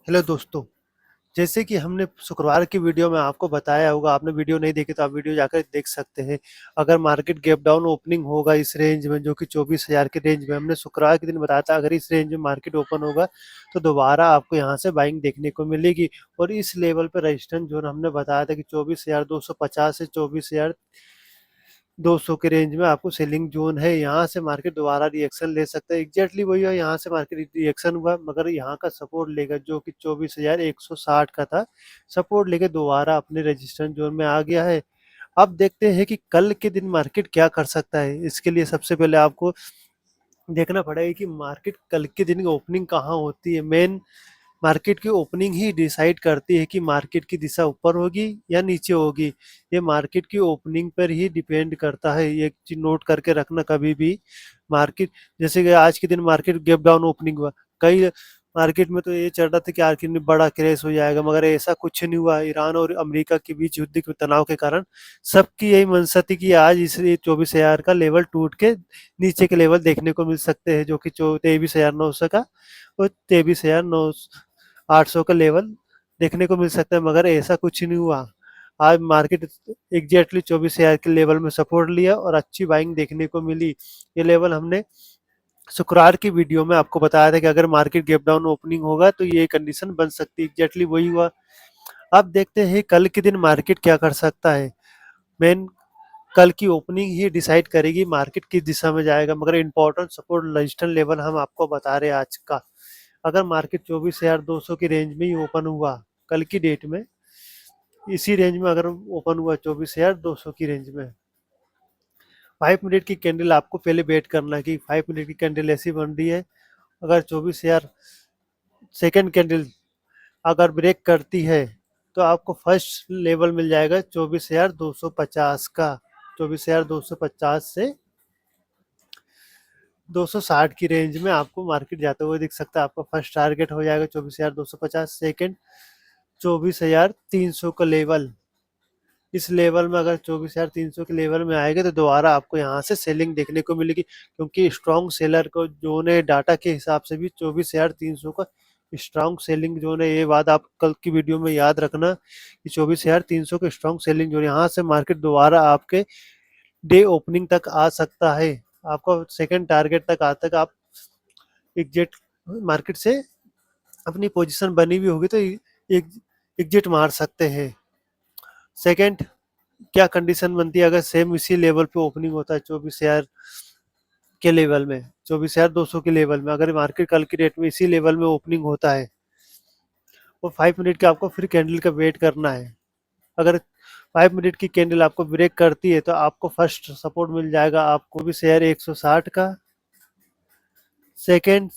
Hello दोस्तों। जैसे कि हमने शुक्रवार की वीडियो में आपको बताया होगा, आपने वीडियो नहीं देखी तो आप वीडियो जाकर देख सकते हैं। अगर मार्केट गैप डाउन ओपनिंग होगा इस रेंज में, जो कि 24,000 के रेंज में, हमने शुक्रवार के दिन बताया था अगर इस रेंज में मार्केट ओपन होगा तो दोबारा आपको यहाँ से बाइंग देखने को मिलेगी। और इस लेवल पर रेजिस्टेंस जोन हमने बताया था कि 24,250 से 24,200 के रेंज में आपको सेलिंग जोन है। यहाँ से मार्केट दोबारा रिएक्शन ले सकता है। एग्जैक्टली वही है, यहाँ से मार्केट रिएक्शन हुआ मगर यहाँ का सपोर्ट लेकर जो कि 24,160 का था, सपोर्ट लेके दोबारा अपने रेजिस्टेंस जोन में आ गया है। अब देखते हैं कि कल के दिन मार्केट क्या कर सकता है। इसके लिए सबसे पहले आपको देखना पड़ेगा कि मार्केट कल के दिन ओपनिंग कहाँ होती है। मेन मार्केट की ओपनिंग ही डिसाइड करती है कि मार्केट की दिशा ऊपर होगी या नीचे होगी। ये मार्केट की ओपनिंग पर ही डिपेंड करता है। ये चीज नोट करके रखना कभी भी। मार्केट जैसे कि आज के दिन मार्केट गैप डाउन ओपनिंग हुआ, कई मार्केट में तो ये चल रहा था कि आखिर में बड़ा क्रैश हो जाएगा, मगर ऐसा कुछ नहीं हुआ। ईरान और अमेरिका के बीच युद्ध के तनाव के कारण सबकी यही मंशा थी कि आज इस 24,000 का लेवल टूट के नीचे के लेवल देखने को मिल सकते हैं, जो कि 23,900 का और 23,800 का लेवल देखने को मिल सकता है, मगर ऐसा कुछ नहीं हुआ। आज मार्केट एग्जैक्टली 24,000 के लेवल में सपोर्ट लिया और अच्छी बाइंग देखने को मिली। ये लेवल हमने शुक्रवार की वीडियो में आपको बताया था कि अगर मार्केट गैप डाउन ओपनिंग होगा तो ये कंडीशन बन सकती है। एग्जैक्टली वही हुआ। अब देखते हैं कल के दिन मार्केट क्या कर सकता है। मेन कल की ओपनिंग ही डिसाइड करेगी मार्केट किस दिशा में जाएगा, मगर इंपॉर्टेंट सपोर्ट रेजिस्टेंस लेवल हम आपको बता रहे हैं आज का। अगर मार्केट 24,200 की रेंज में ही ओपन हुआ कल की डेट में, इसी रेंज में अगर ओपन हुआ 24,200 की रेंज में, 5 मिनट की कैंडल आपको पहले वेट करना है कि 5 मिनट की कैंडल ऐसी बन रही है। अगर 24,000 सेकेंड कैंडल अगर ब्रेक करती है तो आपको फर्स्ट लेवल मिल जाएगा 24,250 का। 24,250 से 260 की रेंज में आपको मार्केट जाते हुए दिख सकता है। आपका फर्स्ट टारगेट हो जाएगा 24,250। सेकेंड 24,300 का लेवल। इस लेवल में अगर 24,300 के लेवल में आएगा तो दोबारा आपको यहाँ से सेलिंग देखने को मिलेगी, क्योंकि स्ट्रॉन्ग सेलर को जोन है डाटा के हिसाब से भी 24,300 का स्ट्रॉन्ग सेलिंग जोन है। ये बात आप कल की वीडियो में याद रखना कि 24,300 का स्ट्रॉन्ग सेलिंग जोन, यहाँ से मार्केट दोबारा आपके डे ओपनिंग तक आ सकता है। आपको सेकंड टारगेट तक आज तक आप एग्जिट मार्केट से अपनी पोजीशन बनी हुई होगी तो एग्जिट मार सकते हैं। सेकंड क्या कंडीशन बनती है अगर सेम इसी लेवल पे ओपनिंग होता है 24,000 के लेवल में, 24,200 के लेवल में, अगर मार्केट कल की डेट में इसी लेवल में ओपनिंग होता है और 5 मिनट का आपको फिर कैंडल का वेट करना है। अगर 5 मिनट की कैंडल आपको ब्रेक करती है तो आपको फर्स्ट सपोर्ट मिल जाएगा आपको भी शेयर 160 का। सेकेंड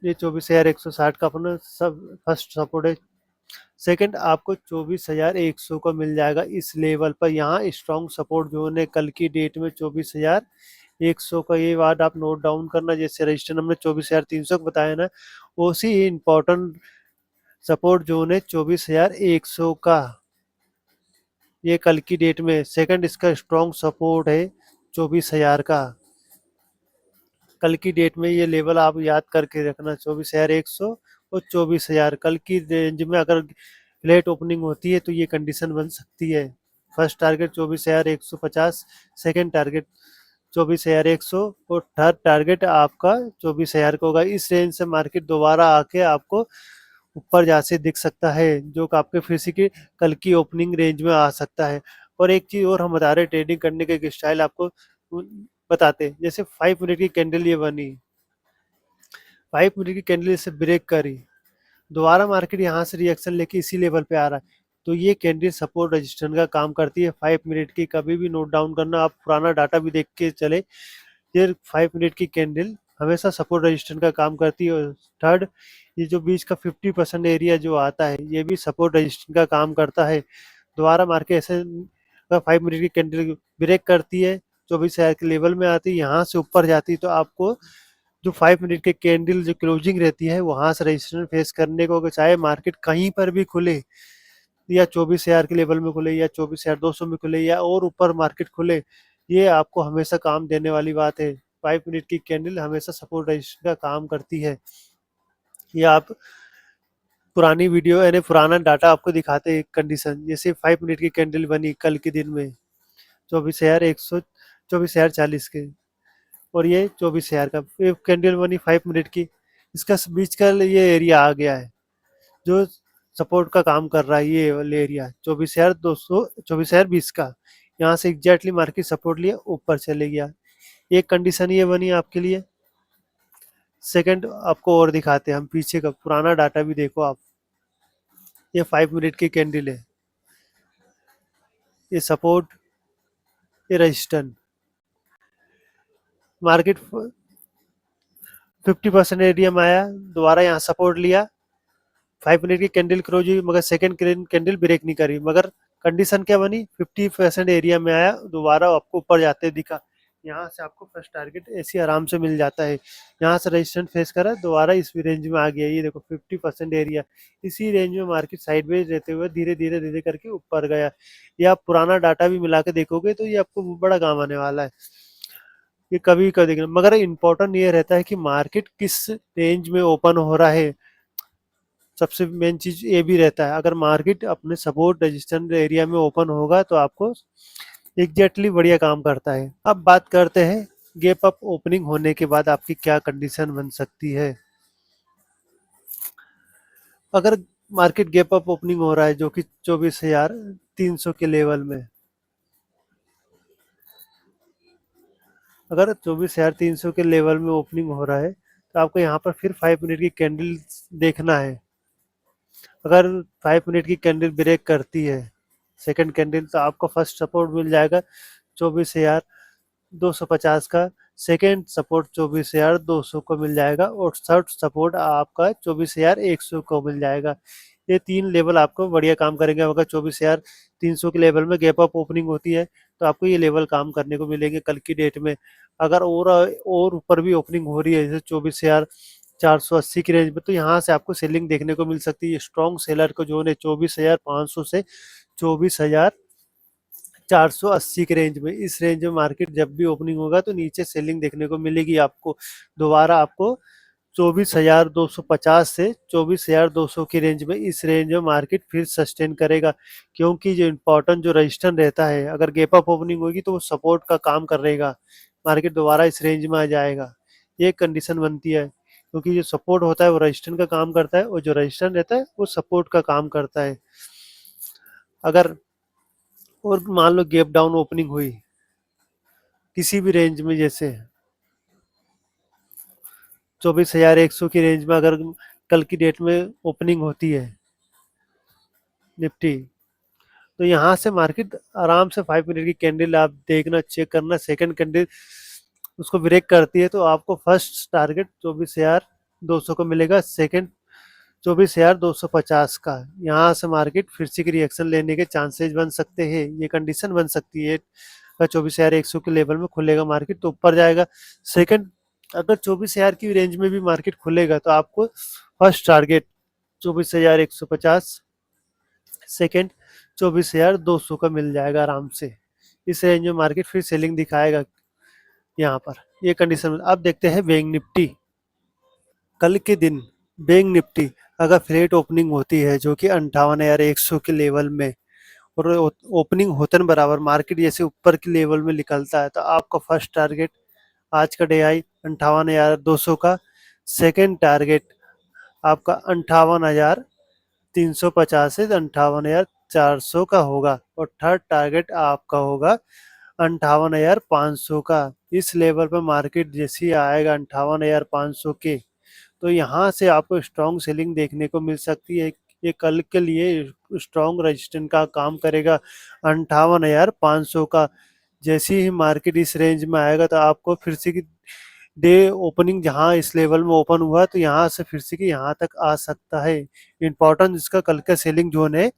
ये 24,160 का अपना सब फर्स्ट सपोर्ट है। सेकंड आपको 24,100 का मिल जाएगा इस लेवल पर। यहाँ स्ट्रॉन्ग सपोर्ट जोन है कल की डेट में 24,100 का। ये बात आप नोट डाउन करना। जैसे रजिस्टर हमने 24,300 का बताया ना, उसी इम्पोर्टेंट सपोर्ट जोन है 24,100 का। ये कल की डेट में सेकंड इसका स्ट्रॉन्ग सपोर्ट है 24,000 का। कल की डेट में ये लेवल आप याद करके रखना 24,100 और 24,000। कल की रेंज में अगर लेट ओपनिंग होती है तो ये कंडीशन बन सकती है। फर्स्ट टारगेट 24,150, सेकेंड टारगेट 24,100 और थर्ड टारगेट आपका 24,000 का होगा। इस रेंज से मार्केट दोबारा आके आपको ऊपर जा से दिख सकता है, जो कि आपके फिर से की कल की ओपनिंग रेंज में आ सकता है। और एक चीज और हम बता रहे ट्रेडिंग करने के स्टाइल आपको बताते हैं। जैसे 5 मिनट की कैंडल ये बनी, 5 मिनट की कैंडल से ब्रेक करी, दोबारा मार्केट यहाँ से रिएक्शन लेके इसी लेवल पे आ रहा है, तो ये कैंडल सपोर्ट रजिस्टेंस का काम करती है। 5 मिनट की कभी भी नोट डाउन करना, आप पुराना डाटा भी देख के चले। ये 5 मिनट की कैंडल हमेशा सपोर्ट रजिस्टेंस का काम करती है। और थर्ड ये जो बीच का 50% एरिया जो आता है ये भी सपोर्ट रजिस्टेंस का काम करता है। दोबारा मार्केट ऐसे 5 मिनट की कैंडल ब्रेक करती है, 24,000 के लेवल में आती है, यहाँ से ऊपर जाती है, तो आपको जो 5 मिनट के कैंडल जो क्लोजिंग रहती है वहां से रजिस्ट्रेशन फेस करने को, चाहे मार्केट कहीं पर भी खुले या 24,000 के लेवल में खुले या 24,200 में खुले या और ऊपर मार्केट खुले, ये आपको हमेशा काम देने वाली बात है। 5 मिनट की कैंडल हमेशा सपोर्ट रजिस्ट्रेशन का काम करती है। या आप पुरानी वीडियो यानी पुराना डाटा आपको दिखाते हैं कंडीशन, जैसे 5 मिनट की कैंडल बनी कल के दिन में 24,40 के, और ये 24,000 का एक कैंडल बनी 5 मिनट की, इसका बीच का ये एरिया आ गया है जो सपोर्ट का काम कर रहा है, ये वाला एरिया 24,200 24,020 का, यहाँ से एग्जैक्टली मार्केट सपोर्ट लिया ऊपर चले गया। एक कंडीशन ये बनी आपके लिए। सेकंड आपको और दिखाते हैं हम, पीछे का पुराना डाटा भी देखो आप। ये 5 मिनट की कैंडल है, ये सपोर्ट, ये रजिस्टेंस। मार्केट 50% एरिया में आया, दोबारा यहाँ सपोर्ट लिया, 5 मिनट की कैंडल क्लोज हुई, मगर सेकंड कैंडल ब्रेक नहीं करी, मगर कंडीशन क्या बनी, 50% एरिया में आया, दोबारा आपको ऊपर जाते दिखा। यहाँ से आपको फर्स्ट टारगेट ऐसे आराम से मिल जाता है। यहाँ से रेजिस्टेंस फेस करा, दोबारा इस रेंज में आ गया, ये देखो 50% एरिया, इसी रेंज में मार्केट साइडवेज रहते हुए धीरे धीरे धीरे करके ऊपर गया। ये आप पुराना डाटा भी मिला के देखोगे तो ये आपको बड़ा काम आने वाला है। ये कभी कभी देखना, मगर इम्पोर्टेंट ये रहता है कि मार्केट किस रेंज में ओपन हो रहा है। सबसे मेन चीज ये भी रहता है, अगर मार्केट अपने सपोर्ट रेजिस्टेंस एरिया में ओपन होगा तो आपको एग्जैक्टली बढ़िया काम करता है। अब बात करते हैं गैप अप ओपनिंग होने के बाद आपकी क्या कंडीशन बन सकती है। अगर मार्केट गैप अप ओपनिंग हो रहा है जो कि 24,300 के लेवल में, अगर 24,300 के लेवल में ओपनिंग हो रहा है तो आपको यहाँ पर फिर 5 मिनट की कैंडल देखना है। अगर 5 मिनट की कैंडल ब्रेक करती है सेकंड कैंडल, तो आपको फर्स्ट सपोर्ट मिल जाएगा 24,250 का, सेकंड सपोर्ट 24,200 को मिल जाएगा, और थर्ड सपोर्ट आपका 24,100 को मिल जाएगा। ये तीन लेवल आपको बढ़िया काम करेंगे। अगर 24,300 के लेवल में गैप अप ओपनिंग होती है तो आपको ये लेवल काम करने को मिलेंगे कल की डेट में। अगर और ऊपर भी ओपनिंग हो रही है जैसे 24,480 की रेंज में, तो यहाँ से आपको सेलिंग देखने को मिल सकती है। स्ट्रॉन्ग सेलर को जो है 24,500 से 24,480 के रेंज में, इस रेंज में मार्केट जब भी ओपनिंग होगा तो नीचे सेलिंग देखने को मिलेगी आपको। दोबारा आपको 24,250 से 24,200 की रेंज में, इस रेंज में मार्केट फिर सस्टेन करेगा, क्योंकि जो इम्पोर्टेंट जो रजिस्टेंस रहता है, अगर गैप अप ओपनिंग होगी तो वो सपोर्ट का काम करेगा, मार्केट दोबारा इस रेंज में आ जाएगा। ये कंडीशन बनती है, क्योंकि जो सपोर्ट होता है वो रजिस्टेंस का काम करता है, और जो रजिस्टेंस रहता है वो सपोर्ट का काम करता है। अगर और मान लो गैप डाउन ओपनिंग हुई किसी भी रेंज में, जैसे 24,100 की रेंज में अगर कल की डेट में ओपनिंग होती है निफ्टी, तो यहाँ से मार्केट आराम से 5 मिनट की कैंडल आप देखना, चेक करना, सेकंड कैंडल उसको ब्रेक करती है तो आपको फर्स्ट टारगेट 24,200 को मिलेगा, सेकंड 24,250 का। यहाँ से मार्केट फिर से रिएक्शन लेने के चांसेस बन सकते हैं, ये कंडीशन बन सकती है। अगर 24,100 के लेवल में खुलेगा मार्केट तो ऊपर जाएगा। सेकंड, अगर 24,000 की रेंज में भी मार्केट खुलेगा तो आपको फर्स्ट टारगेट 24,150, सेकंड 24,200 का मिल जाएगा आराम से। इस रेंज में मार्केट फिर सेलिंग दिखाएगा यहाँ पर, ये कंडीशन। अब देखते हैं बैंक निफ्टी। कल के दिन बैंक निफ्टी अगर फ्लैट ओपनिंग होती है जो कि 58,100 के लेवल में, और ओपनिंग होते न बराबर मार्केट जैसे ऊपर के लेवल में निकलता है, तो आपका फर्स्ट टारगेट आज का डे आई 58,200 का, सेकंड टारगेट आपका 58,350 से 58,400 का होगा, और थर्ड टारगेट आपका होगा 58,500 का। इस लेवल पर मार्केट जैसे ही आएगा 58,500 के, तो यहाँ से आपको स्ट्रॉन्ग सेलिंग देखने को मिल सकती है। ये कल के लिए स्ट्रॉन्ग रेजिस्टेंस का काम करेगा 58,500 का। जैसे ही मार्केट इस रेंज में आएगा तो आपको फिर से डे ओपनिंग जहां इस लेवल में ओपन हुआ तो यहाँ से फिर से कि यहाँ तक आ सकता है। इम्पोर्टेंट इसका कल का सेलिंग जोन है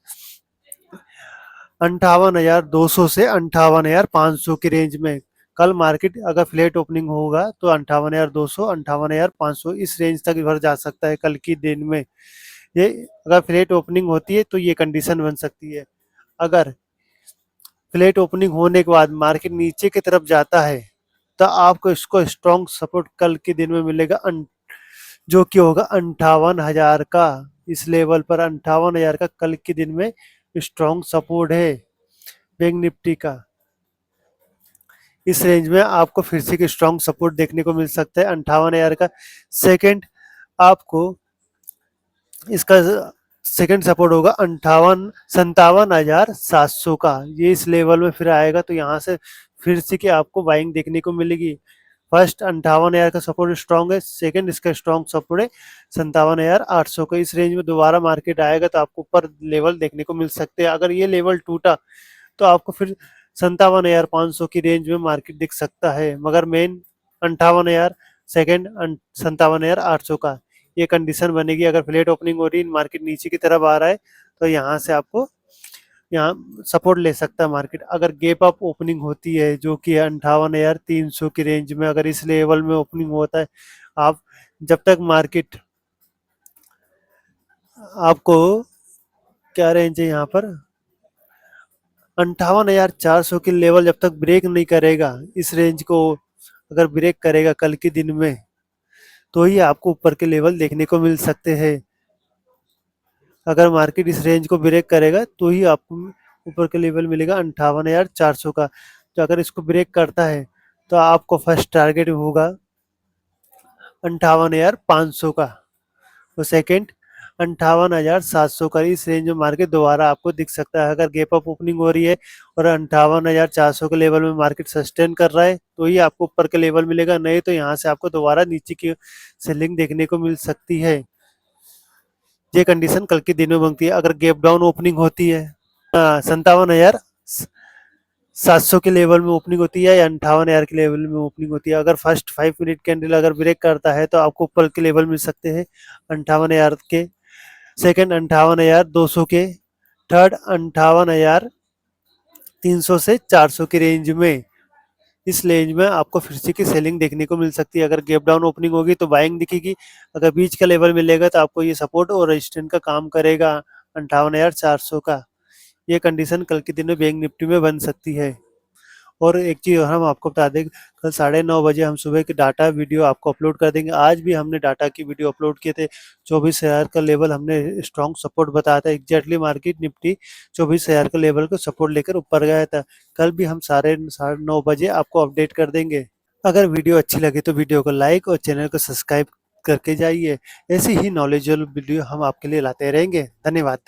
58,200 से 58,500 की रेंज में। कल मार्केट अगर फ्लैट ओपनिंग होगा तो 58,200 58,500 इस रेंज तक भर जा सकता है कल की दिन में। ये अगर फ्लैट ओपनिंग होती है तो ये कंडीशन बन सकती है। अगर फ्लैट ओपनिंग होने के बाद मार्केट नीचे की तरफ जाता है तो आपको इसको स्ट्रॉन्ग सपोर्ट कल के दिन में मिलेगा जो कि होगा 58,000 का। इस लेवल पर 58,000 का कल के दिन में स्ट्रॉन्ग सपोर्ट है बैंक निफ्टी का। इस रेंज में आपको फिर से एक स्ट्रॉन्ग सपोर्ट देखने को मिल सकता है 58,000 का। सेकंड आपको इसका सेकंड सपोर्ट होगा 57,700 का। ये इस लेवल में फिर आएगा तो यहाँ से फिर से कि आपको बाइंग देखने को मिलेगी। फर्स्ट 58,000 का सपोर्ट स्ट्रॉन्ग है, सेकंड इसका स्ट्रॉन्ग सपोर्ट है 57,800 का। इस रेंज में दोबारा मार्केट आएगा तो आपको ऊपर लेवल देखने को मिल सकते हैं। अगर ये लेवल टूटा तो आपको फिर 57,500 की रेंज में मार्केट दिख सकता है, मगर मेन 58,000, सेकेंड 57,800 का ये कंडीशन बनेगी। अगर फ्लैट ओपनिंग हो रही है, मार्केट नीचे की तरफ आ रहा है तो यहाँ से आपको यहाँ सपोर्ट ले सकता है मार्केट। अगर गैप अप ओपनिंग होती है जो कि 58,300 की रेंज में, अगर इस लेवल में ओपनिंग होता है, आप जब तक मार्केट आपको क्या रेंज है यहाँ पर 58,400 की लेवल जब तक ब्रेक नहीं करेगा, इस रेंज को अगर ब्रेक करेगा कल के दिन में तो ही आपको ऊपर के लेवल देखने को मिल सकते हैं। अगर मार्केट इस रेंज को ब्रेक करेगा तो ही आपको ऊपर के लेवल मिलेगा 58,400 का। तो अगर इसको ब्रेक करता है तो आपको फर्स्ट टारगेट होगा 58,500 का, तो सेकंड 58,700 का। इस रेंज में मार्केट दोबारा आपको दिख सकता है। अगर गैप अप ओपनिंग हो रही है और 58,400 के लेवल में मार्केट सस्टेन कर रहा है तो ही आपको ऊपर के लेवल मिलेगा, नहीं तो यहाँ से आपको दोबारा नीचे की सेलिंग देखने को मिल सकती है। ये कंडीशन कल के दिन में बनती है। अगर गैप डाउन ओपनिंग होती है 57,700 के लेवल में ओपनिंग होती है या 58,000 के लेवल में ओपनिंग होती है, अगर फर्स्ट 5 मिनट कैंडल अगर ब्रेक करता है तो आपको ऊपर के लेवल मिल सकते हैं 58,000 के, सेकंड 58,200 के, थर्ड 58,300 से 400 की रेंज में। इस रेंज में आपको फिर से की सेलिंग देखने को मिल सकती है। अगर गैप डाउन ओपनिंग होगी तो बाइंग दिखेगी, अगर बीच का लेवल मिलेगा तो आपको ये सपोर्ट और रेजिस्टेंस का काम करेगा 58,400 का। ये कंडीशन कल के दिन में बैंक निफ्टी में बन सकती है। और एक चीज़ और हम आपको बता दें, कल 9:30 बजे हम सुबह की डाटा वीडियो आपको अपलोड कर देंगे। आज भी हमने डाटा की वीडियो अपलोड किए थे। 24,000 का लेवल हमने स्ट्रॉन्ग सपोर्ट बताया था। एग्जैक्टली मार्केट निफ्टी 24,000 का लेवल को सपोर्ट लेकर ऊपर गया था। कल भी हम 9:30 बजे आपको अपडेट कर देंगे। अगर वीडियो अच्छी लगे तो वीडियो को लाइक और चैनल को सब्सक्राइब करके जाइए। ऐसी ही नॉलेजेबल वीडियो हम आपके लिए लाते रहेंगे। धन्यवाद।